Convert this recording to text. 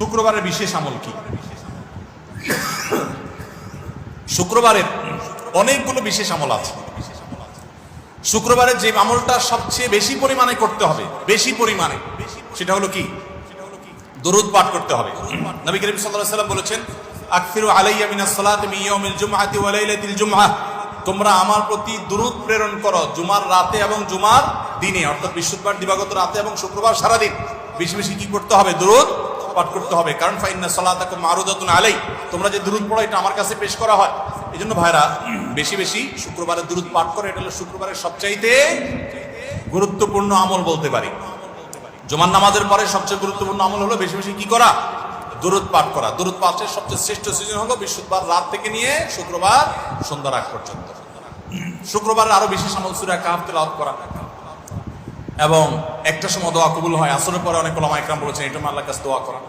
শুক্রবারের বিশেষ আমল কি? শুক্রবারের অনেকগুলো বিশেষ আমল আছে। শুক্রবারের যে আমলটা সবচেয়ে বেশি পরিমাণে করতে হবে, বেশি পরিমাণে, সেটা হলো কি? দরুদ পাঠ করতে হবে। নবী করিম সাল্লাল্লাহু আলাইহি ওয়াসাল্লাম বলেছেন, আকসিরু আলাইয়া মিনাস সালাতি মিন ইয়াউমিল জুমআতি ওয়া লাইলাতিল জুমআহ, তোমরা আমার প্রতি দরুদ প্রেরণ করো জুমার রাতে এবং জুমার দিনে, অর্থাৎ বৃহস্পতিবার দিবাগত রাতে এবং শুক্রবার সারাদিন বেশি বেশি কি করতে হবে? দরুদ পাঠ করতে হবে। কারণ ফাইন্না সালাতাকুম মারুদাতুন আলাই, তোমরা যে দরুদ পড়ো এটা আমার কাছে পেশ করা হয়। এই জন্য ভাইরা বেশি বেশি শুক্রবারে দরুদ পাঠ করে, এটা হলো শুক্রবারের সবচাইতে গুরুত্বপূর্ণ আমল বলতে পারি। জুমার নামাজের পরে সবচেয়ে গুরুত্বপূর্ণ আমল হলো বেশি বেশি কি করা? দরুদ পাঠ করা। দরুদ পাঠের সবচেয়ে শ্রেষ্ঠ সিজন হলো বৃহস্পতিবার রাত থেকে নিয়ে শুক্রবার সন্ধ্যার আগ পর্যন্ত। শুক্রবারের আরো বিশেষ আমল সূরা কাহফ তেলাওয়াত করা, এবং একটা সময় দোয়া কবুল হয়। আসরের পরে অনেক ওলামা ইকরাম বলেছেন এটা আল্লাহর কাছে দোয়া করা।